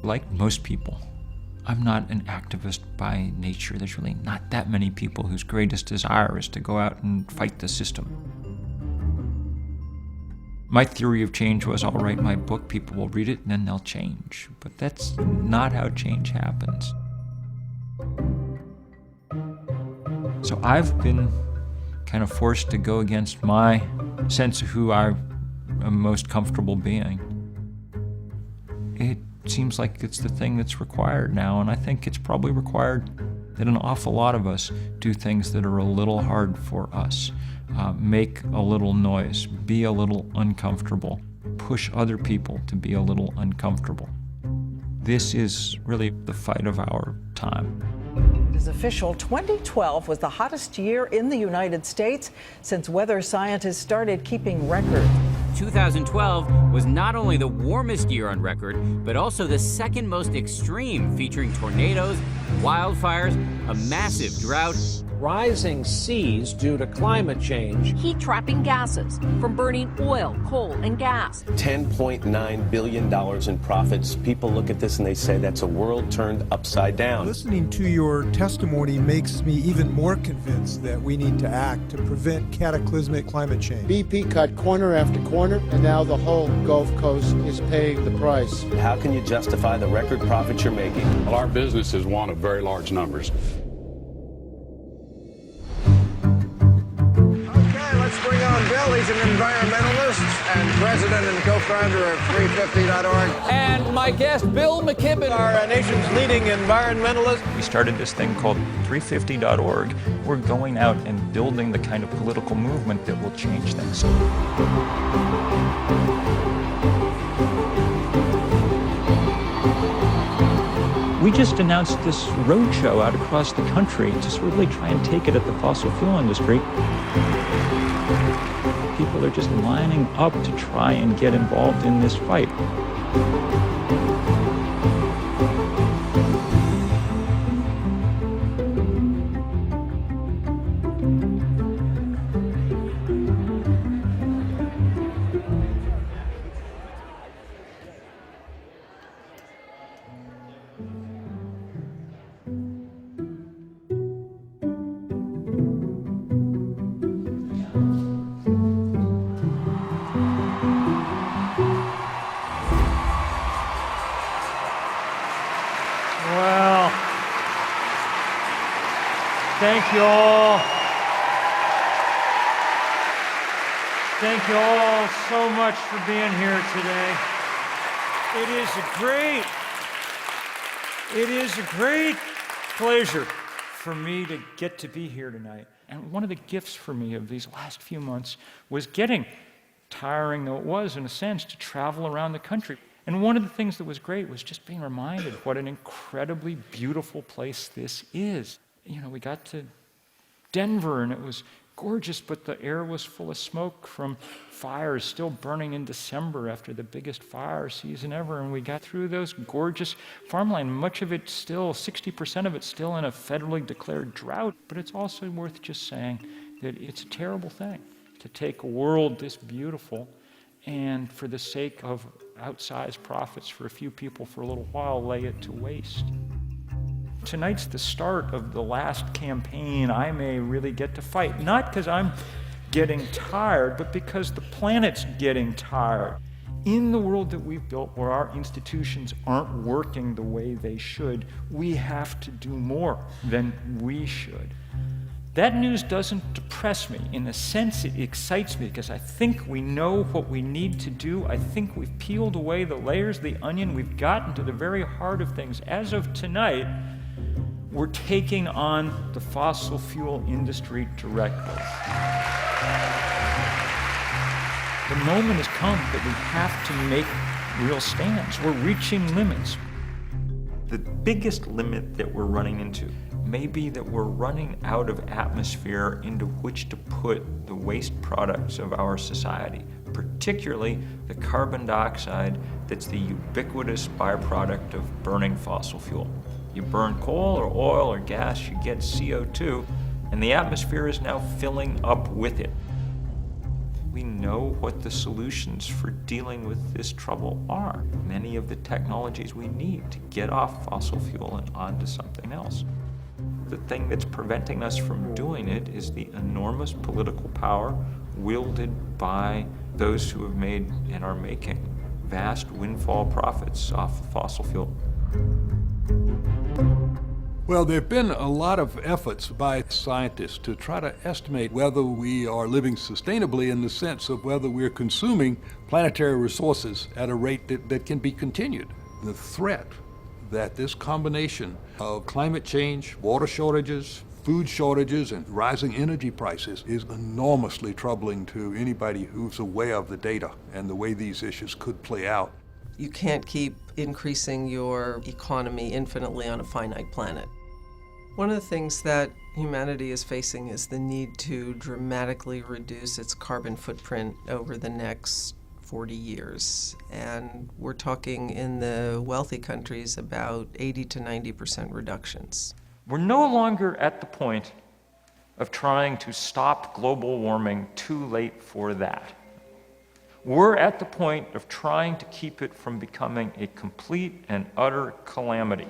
like most people, I'm not an activist by nature. There's really not that many people whose greatest desire is to go out and fight the system. My theory of change was, I'll write my book, people will read it, and then they'll change. But that's not how change happens. So I've been kind of forced to go against my sense of who I am most comfortable being. It seems like it's the thing that's required now, and I think it's probably required that an awful lot of us do things that are a little hard for us. Make a little noise, be a little uncomfortable, push other people to be a little uncomfortable. This is really the fight of our time. It is official, 2012 was the hottest year in the United States since weather scientists started keeping records. 2012 was not only the warmest year on record, but also the second most extreme, featuring tornadoes, wildfires, a massive drought, rising seas due to climate change, heat-trapping gases from burning oil, coal, and gas. $10.9 billion in profits. People look at this and they say that's a world turned upside down. Listening to your testimony makes me even more convinced that we need to act to prevent cataclysmic climate change. BP cut corner after corner, and now the whole Gulf Coast is paying the price. How can you justify the record profits you're making? Well, our business is one of very large numbers. Let's bring on Bill. He's an environmentalist and president and co-founder of 350.org. and my guest, Bill McKibben, Our nation's leading environmentalist. We started this thing called 350.org. We're going out and building the kind of political movement that will change things. We just announced this roadshow out across the country to really try and take it at the fossil fuel industry. People are just lining up to try and get involved in this fight. Well, thank you all. Thank you all so much for being here today. It is a great pleasure for me to get to be here tonight. And one of the gifts for me of these last few months was getting, tiring though it was in a sense, to travel around the country. And one of the things that was great was just being reminded what an incredibly beautiful place this is. You know, we got to Denver and it was gorgeous, but the air was full of smoke from fires still burning in December after the biggest fire season ever. And we got through those gorgeous farmland, much of it still, 60% of it still in a federally declared drought. But it's also worth just saying that it's a terrible thing to take a world this beautiful and for the sake of outsized profits for a few people for a little while, lay it to waste. Tonight's the start of the last campaign I may really get to fight, not because I'm getting tired, but because the planet's getting tired. In the world that we've built, where our institutions aren't working the way they should, we have to do more than we should. That news doesn't depress me. In a sense, it excites me because I think we know what we need to do. I think we've peeled away the layers of the onion. We've gotten to the very heart of things. As of tonight, we're taking on the fossil fuel industry directly. The moment has come that we have to make real stands. We're reaching limits. The biggest limit that we're running into may be that we're running out of atmosphere into which to put the waste products of our society, particularly the carbon dioxide that's the ubiquitous byproduct of burning fossil fuel. You burn coal or oil or gas, you get CO2, and the atmosphere is now filling up with it. we know what the solutions for dealing with this trouble are. Many of the technologies we need to get off fossil fuel and onto something else. The thing that's preventing us from doing it is the enormous political power wielded by those who have made and are making vast windfall profits off of fossil fuel. Well, there have been a lot of efforts by scientists to try to estimate whether we are living sustainably in the sense of whether we're consuming planetary resources at a rate that can be continued. The threat that this combination of climate change, water shortages, food shortages, and rising energy prices is enormously troubling to anybody who's aware of the data and the way these issues could play out. You can't keep increasing your economy infinitely on a finite planet. One of the things that humanity is facing is the need to dramatically reduce its carbon footprint over the next 40 years. And we're talking in the wealthy countries about 80 to 90% reductions. We're no longer at the point of trying to stop global warming, too late for that. We're at the point of trying to keep it from becoming a complete and utter calamity.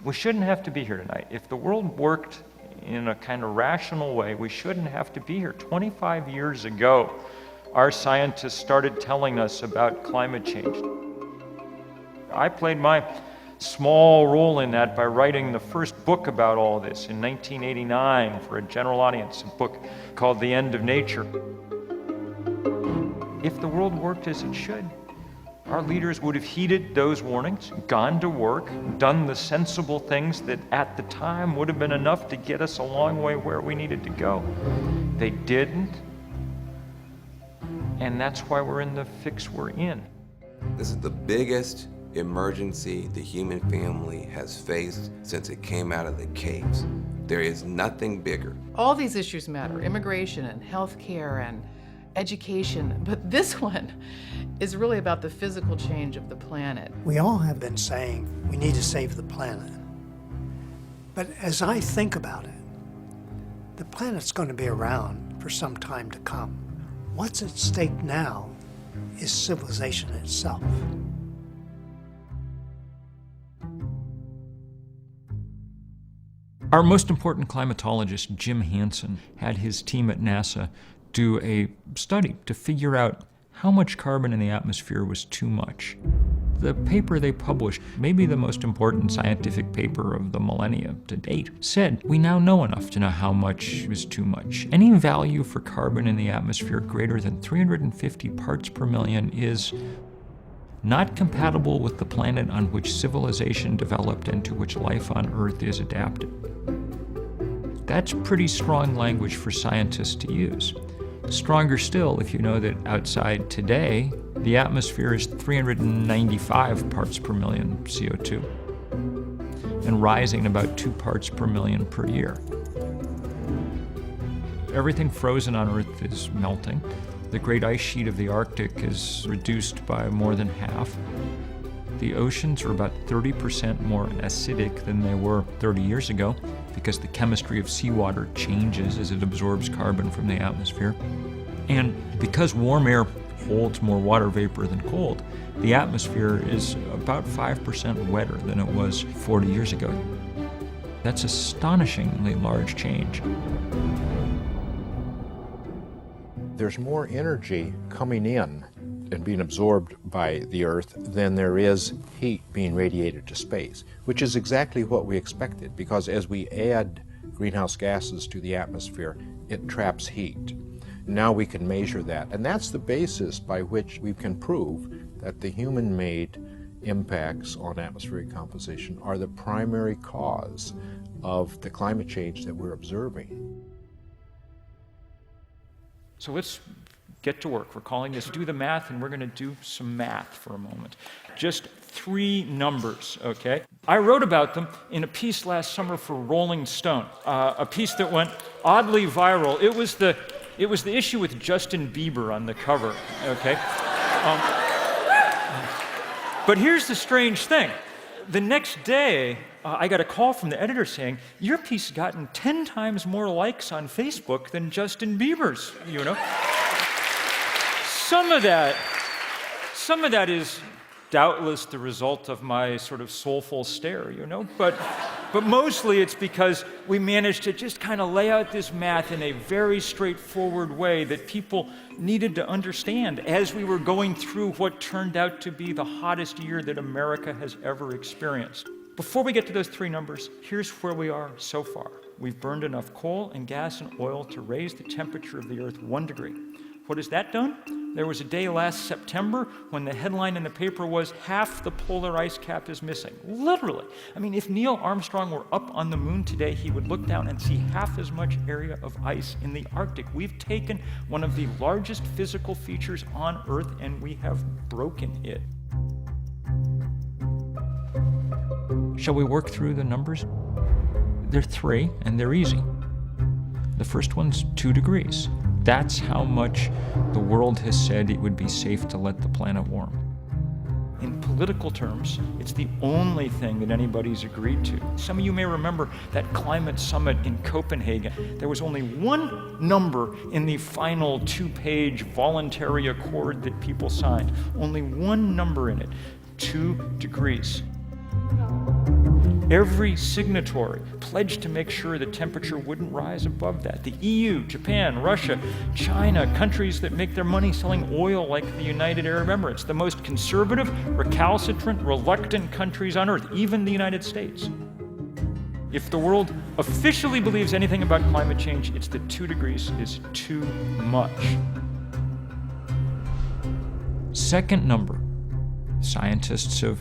We shouldn't have to be here tonight. If the world worked in a kind of rational way, we shouldn't have to be here. 25 years ago, our scientists started telling us about climate change. I played my small role in that by writing the first book about all this in 1989 for a general audience, a book called The End of Nature. If the world worked as it should, our leaders would have heeded those warnings, gone to work, done the sensible things that at the time would have been enough to get us a long way where we needed to go. They didn't, and that's why we're in the fix we're in. This is the biggest emergency the human family has faced since it came out of the caves. There is nothing bigger. All these issues matter, immigration and healthcare and education, but this one is really about the physical change of the planet. We all have been saying we need to save the planet. But as I think about it, the planet's going to be around for some time to come. What's at stake now is civilization itself. Our most important climatologist, Jim Hansen, had his team at NASA do a study to figure out how much carbon in the atmosphere was too much. The paper they published, maybe the most important scientific paper of the millennia to date, said we now know enough to know how much is too much. Any value for carbon in the atmosphere greater than 350 parts per million is not compatible with the planet on which civilization developed and to which life on Earth is adapted. That's pretty strong language for scientists to use. Stronger still if you know that outside today, the atmosphere is 395 parts per million CO2 and rising about 2 parts per million per year. Everything frozen on Earth is melting. The great ice sheet of the Arctic is reduced by more than half. The oceans are about 30% more acidic than they were 30 years ago because the chemistry of seawater changes as it absorbs carbon from the atmosphere. And because warm air holds more water vapor than cold, the atmosphere is about 5% wetter than it was 40 years ago. That's astonishingly large change. There's more energy coming in and being absorbed by the Earth than there is heat being radiated to space, which is exactly what we expected, because as we add greenhouse gases to the atmosphere, it traps heat. Now we can measure that, and that's the basis by which we can prove that the human-made impacts on atmospheric composition are the primary cause of the climate change that we're observing. So let's get to work. We're calling this Do the Math, and we're going to do some math for a moment. Just 3 numbers, okay? I wrote about them in a piece last summer for Rolling Stone, a piece that went oddly viral. It was the issue with Justin Bieber on the cover, okay? But here's the strange thing. The next day, I got a call from the editor saying, your piece has gotten 10 times more likes on Facebook than Justin Bieber's, you know? some of that is doubtless the result of my sort of soulful stare, you know? But mostly it's because we managed to just kind of lay out this math in a very straightforward way that people needed to understand as we were going through what turned out to be the hottest year that America has ever experienced. Before we get to those three numbers, here's where we are so far. We've burned enough coal and gas and oil to raise the temperature of the Earth 1 degree. What has that done? There was a day last September when the headline in the paper was, half the polar ice cap is missing. Literally. I mean, if Neil Armstrong were up on the moon today, he would look down and see half as much area of ice in the Arctic. We've taken one of the largest physical features on Earth and we have broken it. Shall we work through the numbers? They're three, and they're easy. The first one's 2 degrees. That's how much the world has said it would be safe to let the planet warm. In political terms, it's the only thing that anybody's agreed to. Some of you may remember that climate summit in Copenhagen. There was only one number in the final 2-page voluntary accord that people signed. Only one number in it, 2 degrees. Every signatory pledged to make sure the temperature wouldn't rise above that. The EU, Japan, Russia, China, countries that make their money selling oil like the United Arab Emirates, the most conservative, recalcitrant, reluctant countries on Earth, even the United States. If the world officially believes anything about climate change, it's that 2 degrees is too much. Second number, scientists have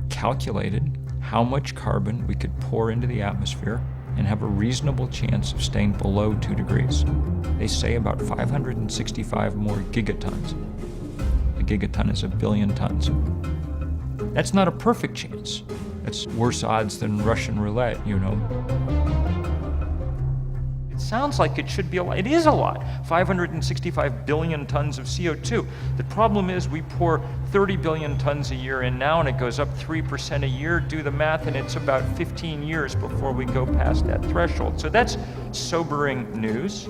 calculated how much carbon we could pour into the atmosphere and have a reasonable chance of staying below 2 degrees. They say about 565 more gigatons. A gigaton is 1 billion tons. That's not a perfect chance. That's worse odds than Russian roulette, you know. It sounds like it should be a lot. It is a lot. 565 billion tons of CO2. The problem is we pour 30 billion tons a year in now, and it goes up 3% a year. Do the math, and it's about 15 years before we go past that threshold. So that's sobering news.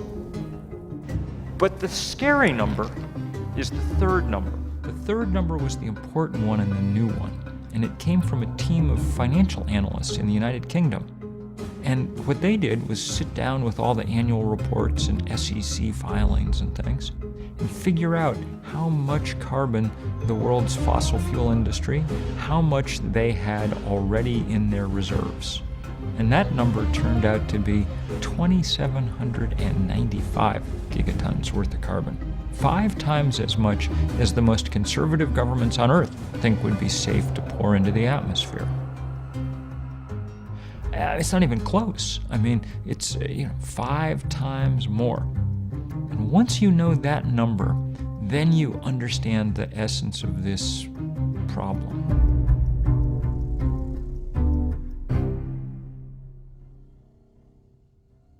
But the scary number is the third number. The third number was the important one and the new one, and it came from a team of financial analysts in the United Kingdom. And what they did was sit down with all the annual reports and SEC filings and things and figure out how much carbon the world's fossil fuel industry, how much they had already in their reserves. And that number turned out to be 2,795 gigatons worth of carbon. 5 times as much as the most conservative governments on Earth think would be safe to pour into the atmosphere. It's not even close. I mean, it's 5 times more. And once you know that number, then you understand the essence of this problem.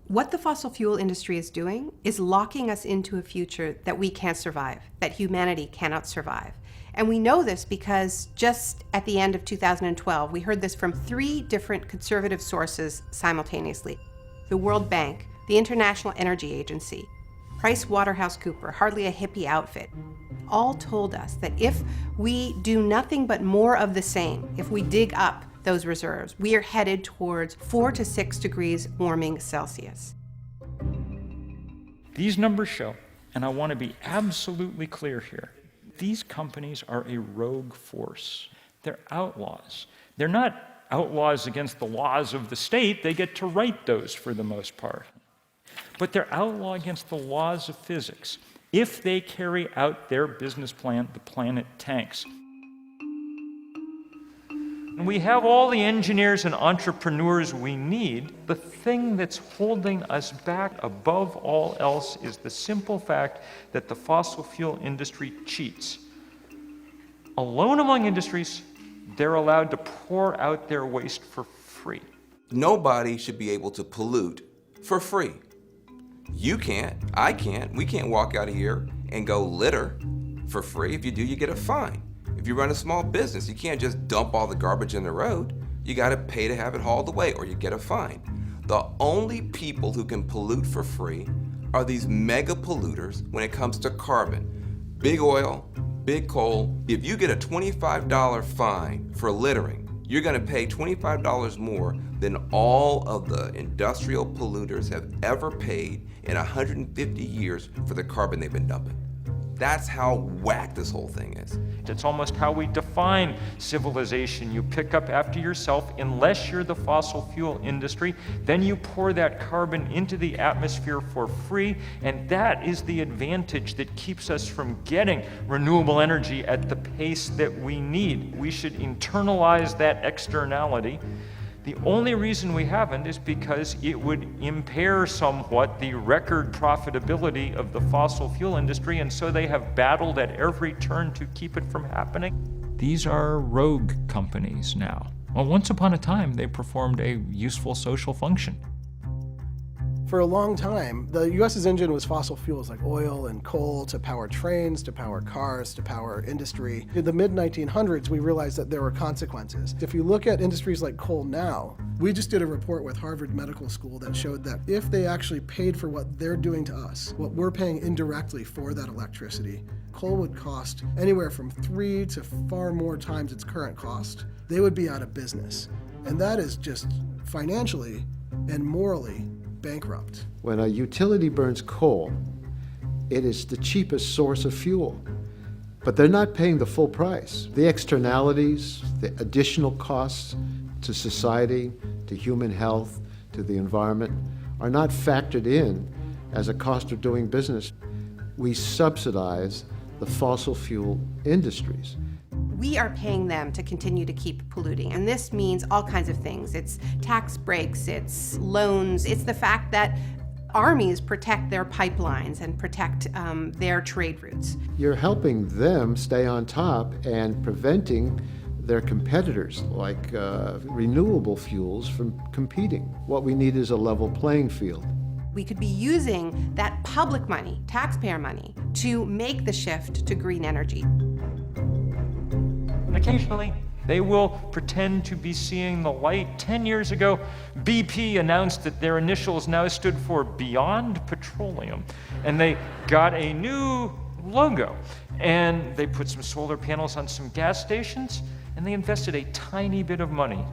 What the fossil fuel industry is doing is locking us into a future that we can't survive, that humanity cannot survive. And we know this because just at the end of 2012, we heard this from 3 different conservative sources simultaneously. The World Bank, the International Energy Agency, PricewaterhouseCoopers, hardly a hippie outfit, all told us that if we do nothing but more of the same, if we dig up those reserves, we are headed towards 4 to 6 degrees warming Celsius. These numbers show, and I want to be absolutely clear here, these companies are a rogue force. They're outlaws. They're not outlaws against the laws of the state. They get to write those for the most part. But they're outlaw against the laws of physics. If they carry out their business plan, the planet tanks. And we have all the engineers and entrepreneurs we need. The thing that's holding us back above all else is the simple fact that the fossil fuel industry cheats. Alone among industries, they're allowed to pour out their waste for free. Nobody should be able to pollute for free. You can't, I can't, we can't walk out of here and go litter for free. If you do, you get a fine. If you run a small business, you can't just dump all the garbage in the road. You gotta pay to have it hauled away or you get a fine. The only people who can pollute for free are these mega polluters when it comes to carbon. Big oil, big coal. If you get a $25 fine for littering, you're going to pay $25 more than all of the industrial polluters have ever paid in 150 years for the carbon they've been dumping. That's how whack this whole thing is. It's almost how we define civilization. You pick up after yourself, unless you're the fossil fuel industry, then you pour that carbon into the atmosphere for free, and that is the advantage that keeps us from getting renewable energy at the pace that we need. We should internalize that externality. The only reason we haven't is because it would impair somewhat the record profitability of the fossil fuel industry, and so they have battled at every turn to keep it from happening. These are rogue companies now. Well, once upon a time, they performed a useful social function. For a long time, the U.S.'s engine was fossil fuels like oil and coal to power trains, to power cars, to power industry. In the mid-1900s, we realized that there were consequences. If you look at industries like coal now, we just did a report with Harvard Medical School that showed that if they actually paid for what they're doing to us, what we're paying indirectly for that electricity, coal would cost anywhere from 3 to far more times its current cost. They would be out of business. And that is just financially and morally bankrupt. When a utility burns coal, it is the cheapest source of fuel. But they're not paying the full price. The externalities, the additional costs to society, to human health, to the environment, are not factored in as a cost of doing business. We subsidize the fossil fuel industries. We are paying them to continue to keep polluting, and this means all kinds of things. It's tax breaks, it's loans, it's the fact that armies protect their pipelines and protect their trade routes. You're helping them stay on top and preventing their competitors, like renewable fuels, from competing. What we need is a level playing field. We could be using that public money, taxpayer money, to make the shift to green energy. Occasionally, they will pretend to be seeing the light. 10 years ago, BP announced that their initials now stood for Beyond Petroleum, and they got a new logo. And they put some solar panels on some gas stations, and they invested a tiny bit of money,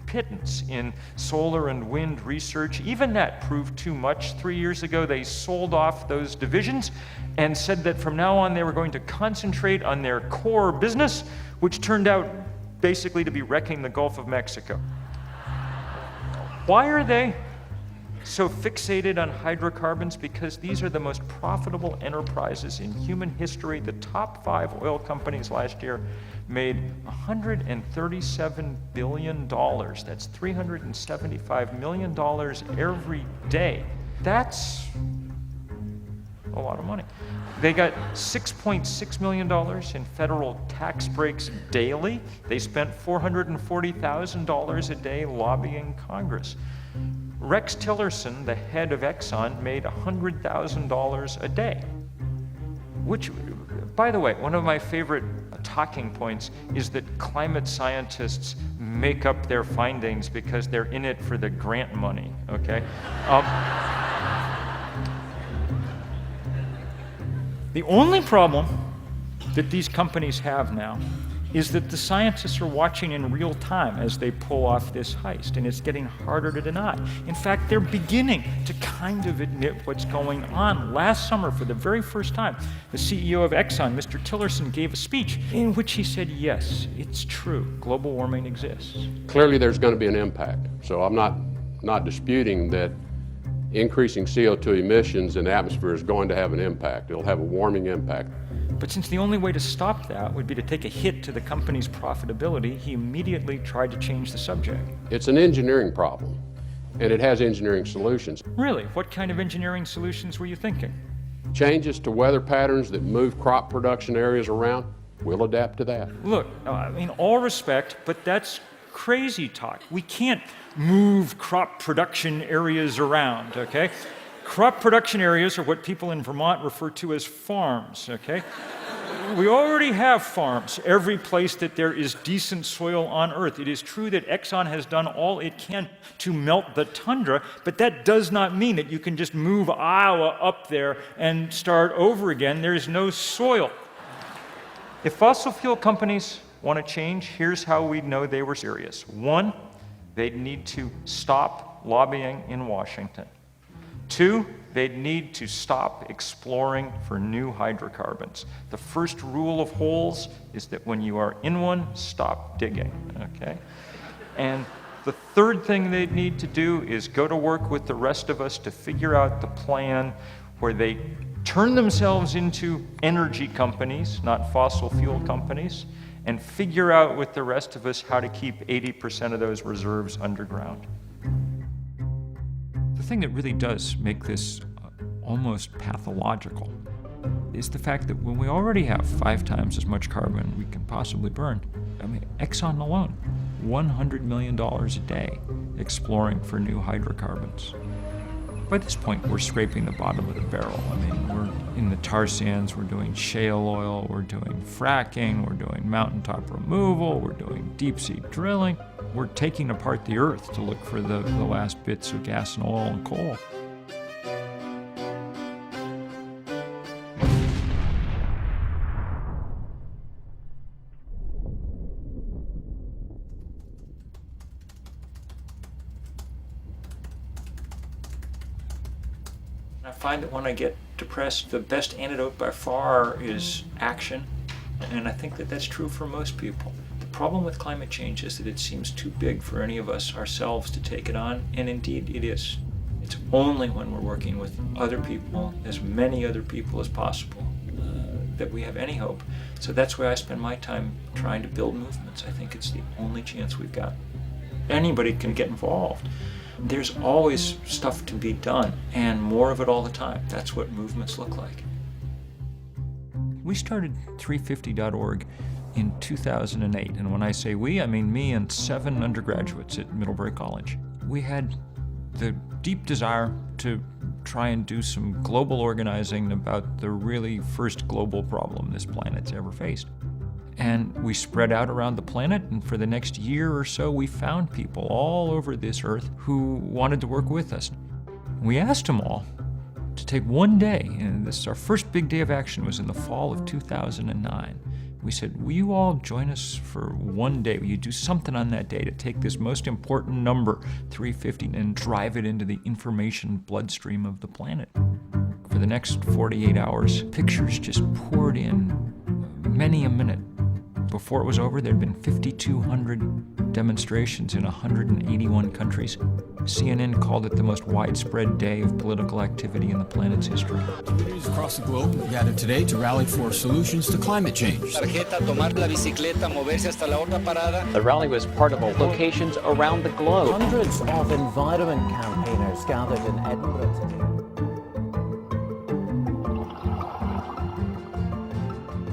pittance, in solar and wind research. Even that proved too much. 3 years ago, they sold off those divisions and said that from now on they were going to concentrate on their core business, which turned out basically to be wrecking the Gulf of Mexico. Why are they so fixated on hydrocarbons? Because these are the most profitable enterprises in human history. The top 5 oil companies last year made $137 billion. That's $375 million every day. That's a lot of money. They got $6.6 million in federal tax breaks daily. They spent $440,000 a day lobbying Congress. Rex Tillerson, the head of Exxon, made $100,000 a day. Which, by the way, one of my favorite talking points is that climate scientists make up their findings because they're in it for the grant money, okay? The only problem that these companies have now is that the scientists are watching in real time as they pull off this heist, and it's getting harder to deny. In fact, they're beginning to kind of admit what's going on. Last summer, for the very first time, the CEO of Exxon, Mr. Tillerson, gave a speech in which he said, yes, it's true, global warming exists. Clearly there's going to be an impact, so I'm not disputing that increasing CO2 emissions in the atmosphere is going to have an impact. It'll have a warming impact. But since the only way to stop that would be to take a hit to the company's profitability, he immediately tried to change the subject. It's an engineering problem, and it has engineering solutions. Really? What kind of engineering solutions were you thinking? Changes to weather patterns that move crop production areas around, we'll adapt to that. Look, in all respect, but that's crazy talk. We can't move crop production areas around, okay? Crop production areas are what people in Vermont refer to as farms, okay? We already have farms every place that there is decent soil on Earth. It is true that Exxon has done all it can to melt the tundra, but that does not mean that you can just move Iowa up there and start over again. There is no soil. If fossil fuel companies want to change, here's how we know they were serious. One, they'd need to stop lobbying in Washington. Two, they'd need to stop exploring for new hydrocarbons. The first rule of holes is that when you are in one, stop digging, okay? And the third thing they'd need to do is go to work with the rest of us to figure out the plan where they turn themselves into energy companies, not fossil fuel companies, and figure out with the rest of us how to keep 80% of those reserves underground. The thing that really does make this almost pathological is the fact that when we already have 5 times as much carbon we can possibly burn, I mean, Exxon alone, $100 million a day exploring for new hydrocarbons. By this point, we're scraping the bottom of the barrel. I mean, we're in the tar sands, we're doing shale oil, we're doing fracking, we're doing mountaintop removal, we're doing deep sea drilling. We're taking apart the earth to look for the last bits of gas and oil and coal. I find that when I get depressed, the best antidote by far is action, and I think that that's true for most people. The problem with climate change is that it seems too big for any of us ourselves to take it on, and indeed it is. It's only when we're working with other people, as many other people as possible, that we have any hope. So that's why I spend my time trying to build movements. I think it's the only chance we've got. Anybody can get involved. There's always stuff to be done, and more of it all the time. That's what movements look like. We started 350.org in 2008, and when I say we, I mean me and 7 undergraduates at Middlebury College. We had the deep desire to try and do some global organizing about the really first global problem this planet's ever faced. And we spread out around the planet, and for the next year or so, we found people all over this earth who wanted to work with us. We asked them all to take one day, and this, our first big day of action was in the fall of 2009. We said, will you all join us for one day? Will you do something on that day to take this most important number, 350, and drive it into the information bloodstream of the planet? For the next 48 hours, pictures just poured in, many a minute. Before it was over, there'd been 5,200 demonstrations in 181 countries. CNN called it the most widespread day of political activity in the planet's history. Communities across the globe gathered today to rally for solutions to climate change. The rally was part of locations around the globe. Hundreds of environment campaigners gathered in Edinburgh today.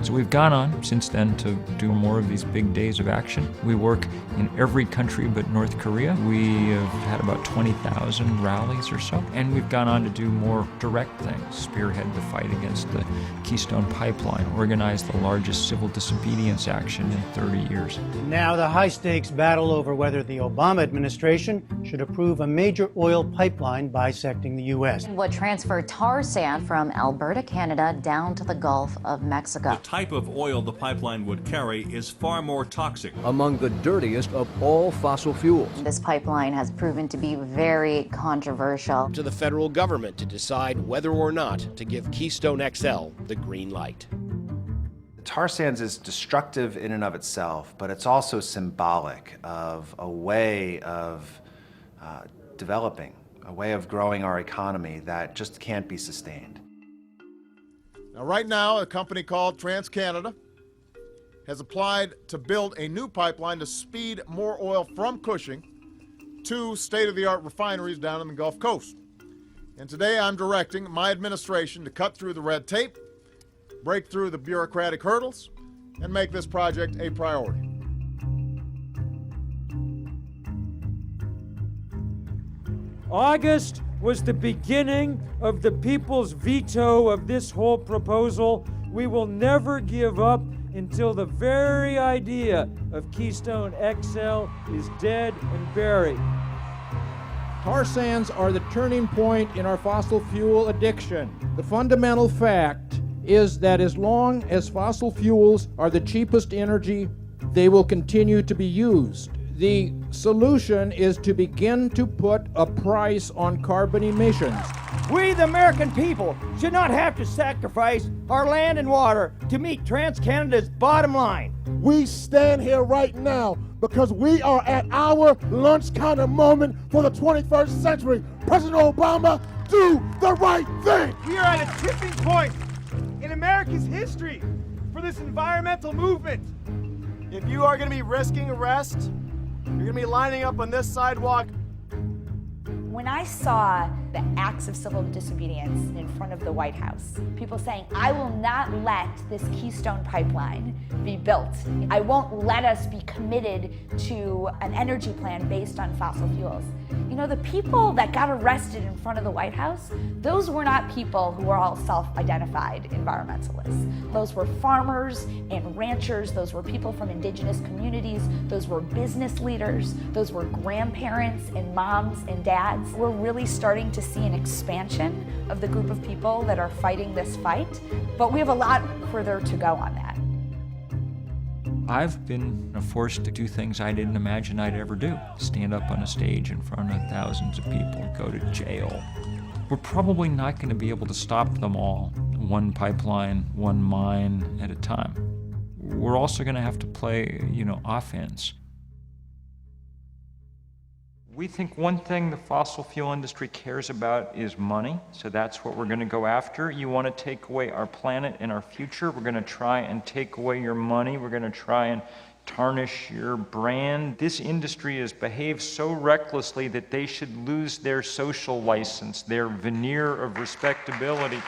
So we've gone on since then to do more of these big days of action. We work in every country but North Korea. We have had about 20,000 rallies or so. And we've gone on to do more direct things, spearhead the fight against the Keystone Pipeline, organize the largest civil disobedience action in 30 years. Now the high-stakes battle over whether the Obama administration should approve a major oil pipeline bisecting the U.S. Would transfer tar sand from Alberta, Canada, down to the Gulf of Mexico. The type of oil the pipeline would carry is far more toxic. Among the dirtiest of all fossil fuels. This pipeline has proven to be very controversial. To the federal government to decide whether or not to give Keystone XL the green light. Tar sands is destructive in and of itself, but it's also symbolic of a way of developing, a way of growing our economy that just can't be sustained. Now, right now, a company called TransCanada has applied to build a new pipeline to speed more oil from Cushing to state-of-the-art refineries down in the Gulf Coast. And today I'm directing my administration to cut through the red tape, break through the bureaucratic hurdles, and make this project a priority. August was the beginning of the people's veto of this whole proposal, We will never give up until the very idea of Keystone XL is dead and buried. Tar sands are the turning point in our fossil fuel addiction. The fundamental fact is that as long as fossil fuels are the cheapest energy, they will continue to be used. The solution is to begin to put a price on carbon emissions. We, the American people, should not have to sacrifice our land and water to meet TransCanada's bottom line. We stand here right now because we are at our lunch counter moment for the 21st century. President Obama, do the right thing. We are at a tipping point in America's history for this environmental movement. If you are going to be risking arrest, you're going to be lining up on this sidewalk. When I saw the acts of civil disobedience in front of the White House, people saying, I will not let this Keystone pipeline be built. I won't let us be committed to an energy plan based on fossil fuels. You know, the people that got arrested in front of the White House, those were not people who were all self-identified environmentalists. Those were farmers and ranchers. Those were people from indigenous communities. Those were business leaders. Those were grandparents and moms and dads. We're really starting to see an expansion of the group of people that are fighting this fight, but we have a lot further to go on that. I've been forced to do things I didn't imagine I'd ever do. Stand up on a stage in front of thousands of people, go to jail. We're probably not going to be able to stop them all, one pipeline, one mine at a time. We're also going to have to play, offense. We think one thing the fossil fuel industry cares about is money, so that's what we're going to go after. You want to take away our planet and our future, we're going to try and take away your money, we're going to try and tarnish your brand. This industry has behaved so recklessly that they should lose their social license, their veneer of respectability.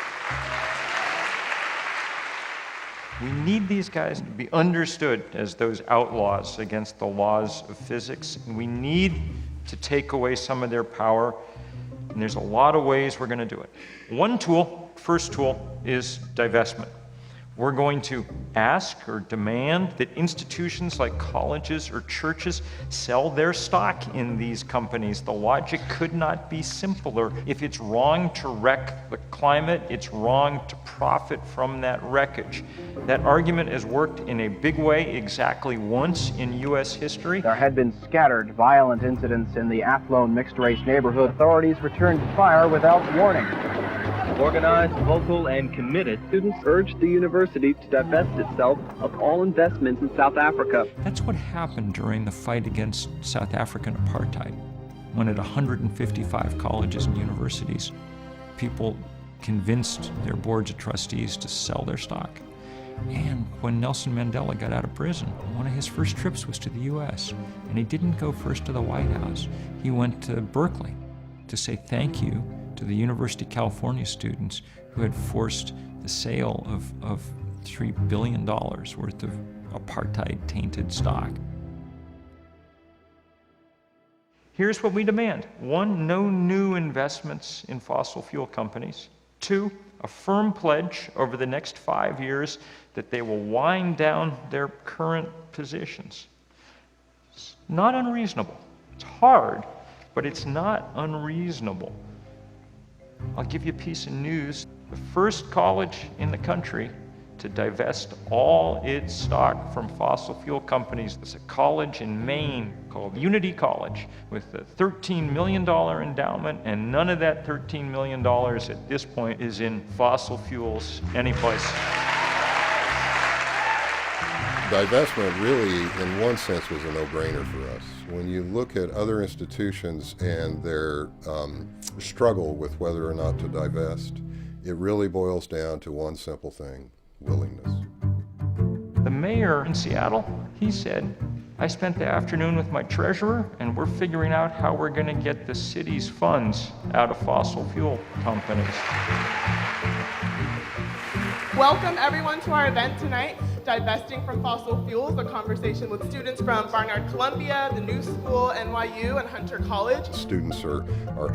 We need these guys to be understood as those outlaws against the laws of physics, and we need to take away some of their power, and there's a lot of ways we're going to do it. One tool, first tool, is divestment. We're going to ask or demand that institutions like colleges or churches sell their stock in these companies. The logic could not be simpler. If it's wrong to wreck the climate, it's wrong to profit from that wreckage. That argument has worked in a big way exactly once in U.S. history. There had been scattered violent incidents in the Athlone mixed-race neighborhood. Authorities returned fire without warning. Organized, vocal, and committed, students urged the university to divest itself of all investments in South Africa. That's what happened during the fight against South African apartheid, when at 155 colleges and universities, people convinced their boards of trustees to sell their stock. And when Nelson Mandela got out of prison, one of his first trips was to the U.S., and he didn't go first to the White House. He went to Berkeley to say thank you to the University of California students who had forced the sale of $3 billion worth of apartheid-tainted stock. Here's what we demand. 1, no new investments in fossil fuel companies. 2, a firm pledge over the next 5 years that they will wind down their current positions. It's not unreasonable. It's hard, but it's not unreasonable. I'll give you a piece of news. The first college in the country to divest all its stock from fossil fuel companies is a college in Maine called Unity College with a $13 million endowment, and none of that $13 million at this point is in fossil fuels anyplace. Divestment really, in one sense, was a no-brainer for us. When you look at other institutions and their struggle with whether or not to divest, it really boils down to one simple thing: willingness. The mayor in Seattle, he said, I spent the afternoon with my treasurer, and we're figuring out how we're going to get the city's funds out of fossil fuel companies. Welcome everyone to our event tonight. divesting from fossil fuels, a conversation with students from Barnard Columbia, the New School, NYU, and Hunter College. Students are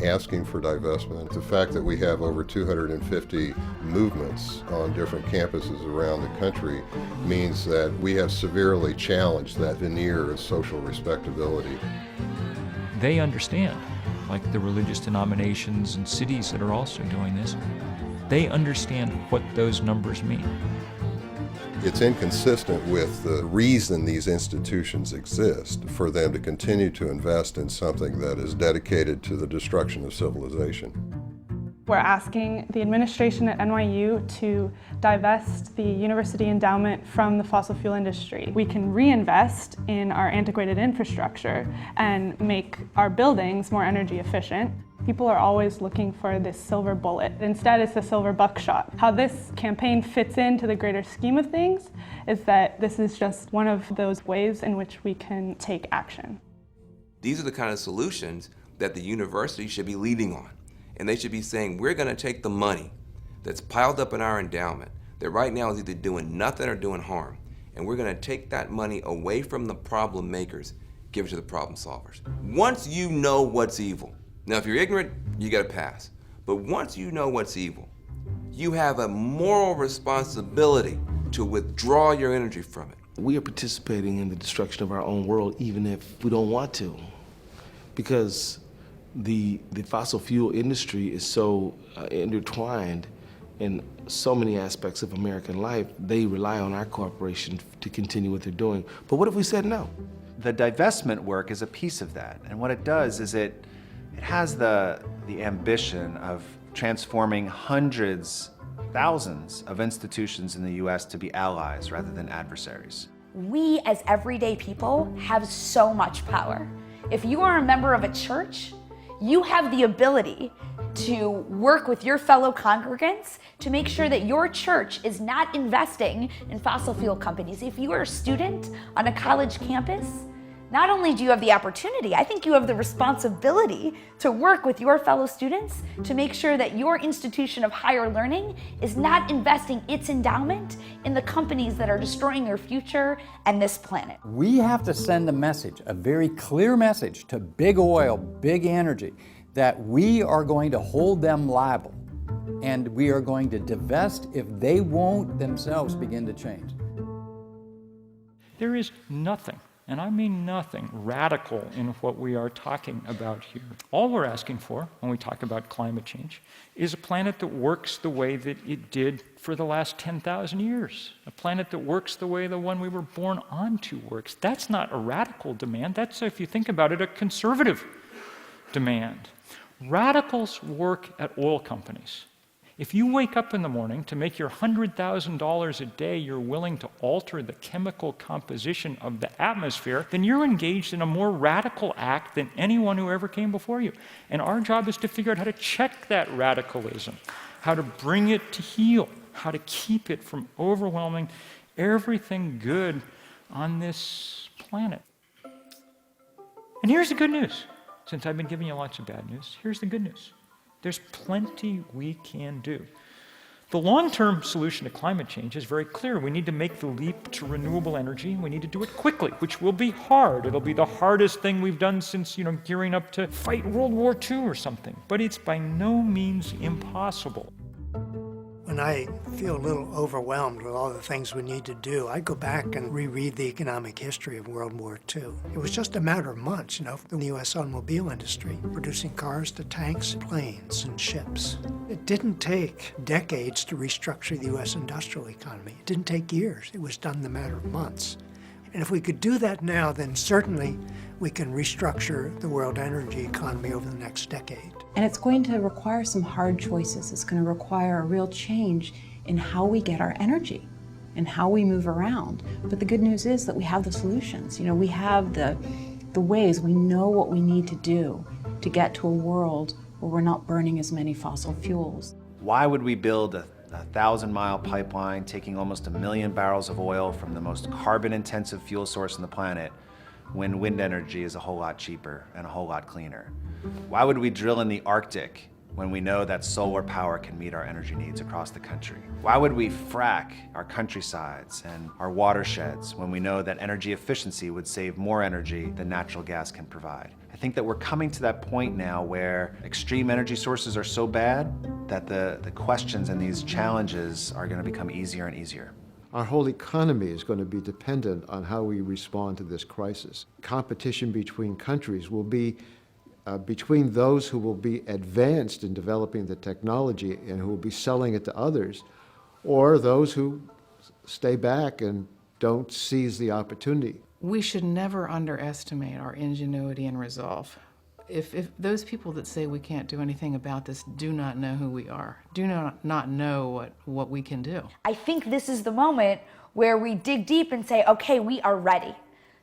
asking for divestment. The fact that we have over 250 movements on different campuses around the country means that we have severely challenged that veneer of social respectability. They understand, like the religious denominations and cities that are also doing this, they understand what those numbers mean. It's inconsistent with the reason these institutions exist for them to continue to invest in something that is dedicated to the destruction of civilization. We're asking the administration at NYU to divest the university endowment from the fossil fuel industry. We can reinvest in our antiquated infrastructure and make our buildings more energy efficient. People are always looking for this silver bullet. Instead, it's the silver buckshot. How this campaign fits into the greater scheme of things is that this is just one of those ways in which we can take action. These are the kind of solutions that the university should be leading on. And they should be saying, we're going to take the money that's piled up in our endowment that right now is either doing nothing or doing harm, and we're going to take that money away from the problem makers, give it to the problem solvers. Once you know what's evil, now if you're ignorant, you got to pass. But once you know what's evil, you have a moral responsibility to withdraw your energy from it. We are participating in the destruction of our own world even if we don't want to, because the fossil fuel industry is so intertwined in so many aspects of American life. They rely on our corporation to continue what they're doing. But what if we said no? The divestment work is a piece of that. And what it does is it has the ambition of transforming hundreds, thousands of institutions in the US to be allies rather than adversaries. We as everyday people have so much power. If you are a member of a church, you have the ability to work with your fellow congregants to make sure that your church is not investing in fossil fuel companies. If you are a student on a college campus, not only do you have the opportunity, I think you have the responsibility to work with your fellow students to make sure that your institution of higher learning is not investing its endowment in the companies that are destroying your future and this planet. We have to send a message, a very clear message to big oil, big energy, that we are going to hold them liable and we are going to divest if they won't themselves begin to change. There is nothing, and I mean nothing, radical in what we are talking about here. All we're asking for when we talk about climate change is a planet that works the way that it did for the last 10,000 years. A planet that works the way the one we were born onto works. That's not a radical demand. That's, if you think about it, a conservative demand. Radicals work at oil companies. If you wake up in the morning to make your $100,000 a day, you're willing to alter the chemical composition of the atmosphere, then you're engaged in a more radical act than anyone who ever came before you. And our job is to figure out how to check that radicalism, how to bring it to heel, how to keep it from overwhelming everything good on this planet. And here's the good news. Since I've been giving you lots of bad news, here's the good news. There's plenty we can do. The long-term solution to climate change is very clear. We need to make the leap to renewable energy, and we need to do it quickly, which will be hard. It'll be the hardest thing we've done since, gearing up to fight World War II or something. But it's by no means impossible. When I feel a little overwhelmed with all the things we need to do, I go back and reread the economic history of World War II. It was just a matter of months, in the U.S. automobile industry, producing cars to tanks, planes, and ships. It didn't take decades to restructure the U.S. industrial economy. It didn't take years. It was done in a matter of months. And if we could do that now, then certainly we can restructure the world energy economy over the next decade. And it's going to require some hard choices. It's going to require a real change in how we get our energy and how we move around. But the good news is that we have the solutions. We have the ways, we know what we need to do to get to a world where we're not burning as many fossil fuels. Why would we build a 1,000-mile pipeline taking almost 1 million barrels of oil from the most carbon-intensive fuel source on the planet when wind energy is a whole lot cheaper and a whole lot cleaner? Why would we drill in the Arctic when we know that solar power can meet our energy needs across the country? Why would we frack our countrysides and our watersheds when we know that energy efficiency would save more energy than natural gas can provide? I think that we're coming to that point now where extreme energy sources are so bad that the questions and these challenges are going to become easier and easier. Our whole economy is going to be dependent on how we respond to this crisis. Competition between countries will be between those who will be advanced in developing the technology and who will be selling it to others, or those who stay back and don't seize the opportunity. We should never underestimate our ingenuity and resolve. If those people that say we can't do anything about this do not know who we are, do not know what we can do. I think this is the moment where we dig deep and say, okay, we are ready.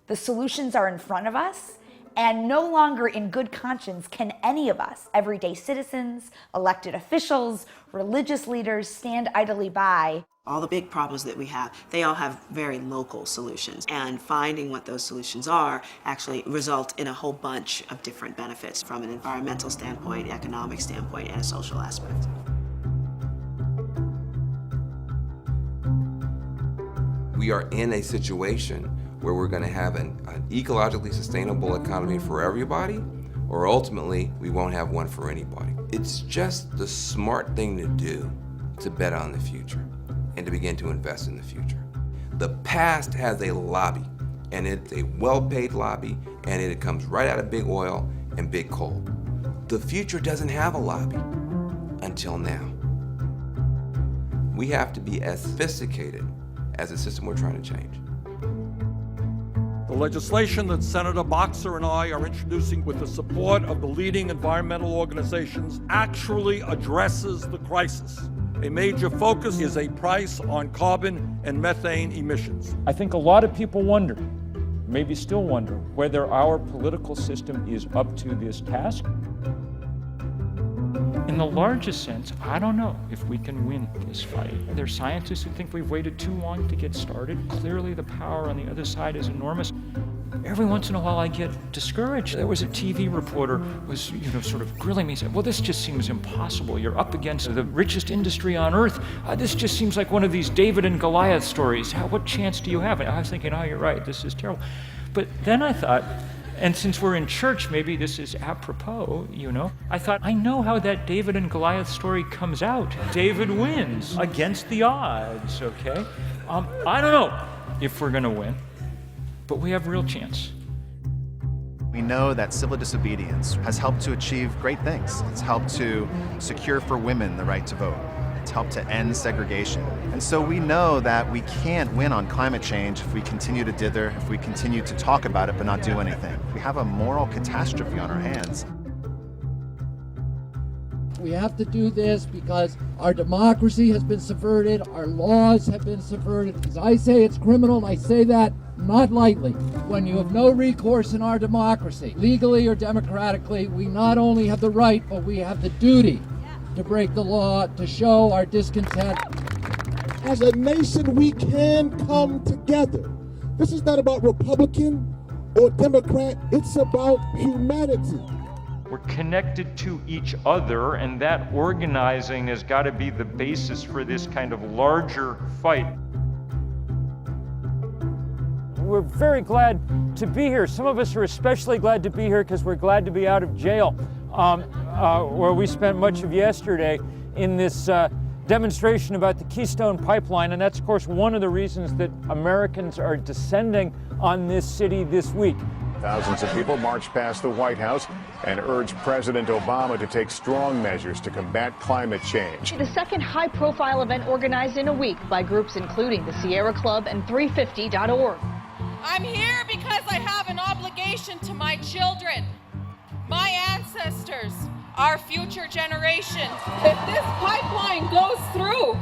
The solutions are in front of us, and no longer in good conscience can any of us, everyday citizens, elected officials, religious leaders, stand idly by. All the big problems that we have, they all have very local solutions. And finding what those solutions are actually result in a whole bunch of different benefits from an environmental standpoint, economic standpoint, and a social aspect. We are in a situation where we're going to have an ecologically sustainable economy for everybody, or ultimately we won't have one for anybody. It's just the smart thing to do to bet on the future and to begin to invest in the future. The past has a lobby, and it's a well-paid lobby, and it comes right out of big oil and big coal. The future doesn't have a lobby until now. We have to be as sophisticated as the system we're trying to change. The legislation that Senator Boxer and I are introducing with the support of the leading environmental organizations actually addresses the crisis. A major focus is a price on carbon and methane emissions. I think a lot of people wonder, maybe still wonder, whether our political system is up to this task. In the largest sense, I don't know if we can win this fight. There are scientists who think we've waited too long to get started. Clearly, the power on the other side is enormous. Every once in a while, I get discouraged. There was a TV reporter who was, sort of grilling me. He said, well, this just seems impossible. You're up against the richest industry on earth. This just seems like one of these David and Goliath stories. What chance do you have? And I was thinking, oh, you're right. This is terrible. But then I thought, and since we're in church, maybe this is apropos, I thought, I know how that David and Goliath story comes out. David wins against the odds, okay? I don't know if we're gonna win, but we have real chance. We know that civil disobedience has helped to achieve great things. It's helped to secure for women the right to vote. It's helped to end segregation. And so we know that we can't win on climate change if we continue to dither, if we continue to talk about it but not do anything. We have a moral catastrophe on our hands. We have to do this because our democracy has been subverted, our laws have been subverted. As I say it's criminal, and I say that not lightly. When you have no recourse in our democracy, legally or democratically, we not only have the right, but we have the duty to break the law, to show our discontent. As a nation, we can come together. This is not about Republican or Democrat, it's about humanity. We're connected to each other, and that organizing has got to be the basis for this kind of larger fight. We're very glad to be here. Some of us are especially glad to be here because we're glad to be out of jail, where we spent much of yesterday in this demonstration about the Keystone Pipeline, and that's, of course, one of the reasons that Americans are descending on this city this week. Thousands of people marched past the White House and urged President Obama to take strong measures to combat climate change. The second high-profile event organized in a week by groups including the Sierra Club and 350.org. I'm here because I have an obligation to my children, my ancestors, our future generations. If this pipeline goes through,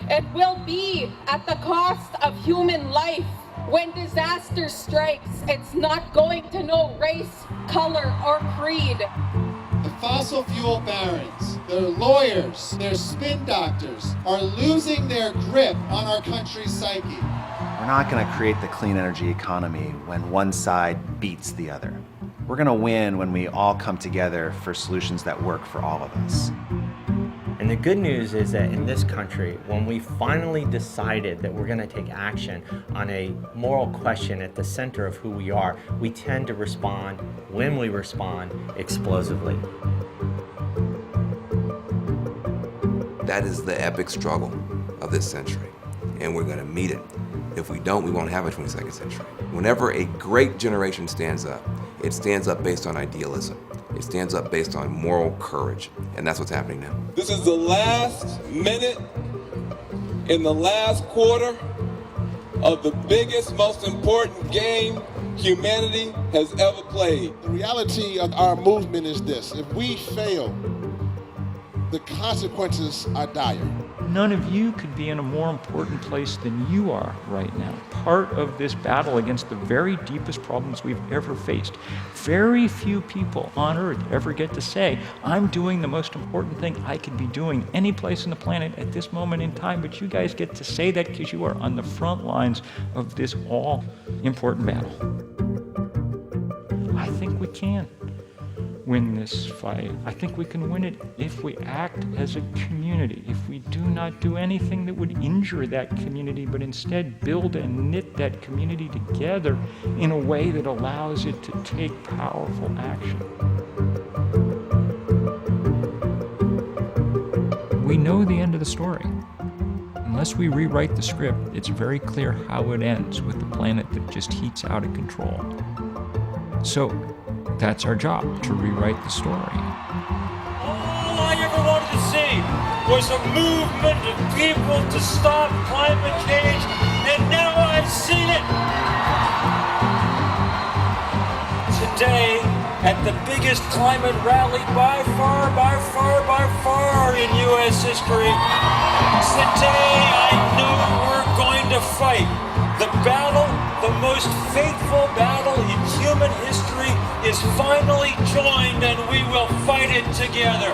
it will be at the cost of human life. When disaster strikes, it's not going to know race, color, or creed. The fossil fuel barons, their lawyers, their spin doctors are losing their grip on our country's psyche. We're not going to create the clean energy economy when one side beats the other. We're going to win when we all come together for solutions that work for all of us. And the good news is that in this country, when we finally decided that we're going to take action on a moral question at the center of who we are, we tend to respond, when we respond, explosively. That is the epic struggle of this century, and we're going to meet it. If we don't, we won't have a 22nd century. Whenever a great generation stands up, it stands up based on idealism. It stands up based on moral courage, and that's what's happening now. This is the last minute in the last quarter of the biggest, most important game humanity has ever played. The reality of our movement is this: if we fail, the consequences are dire. None of you could be in a more important place than you are right now. Part of this battle against the very deepest problems we've ever faced. Very few people on Earth ever get to say, I'm doing the most important thing I could be doing any place on the planet at this moment in time, but you guys get to say that because you are on the front lines of this all-important battle. I think we can win this fight. I think we can win it if we act as a community, if we do not do anything that would injure that community, but instead build and knit that community together in a way that allows it to take powerful action. We know the end of the story. Unless we rewrite the script, it's very clear how it ends with the planet that just heats out of control. So, that's our job, to rewrite the story. All I ever wanted to see was a movement of people to stop climate change, and now I've seen it. Today, at the biggest climate rally by far in U.S. history, today I know we're going to fight the battle, the most faithful battle in human history is finally joined, and we will fight it together.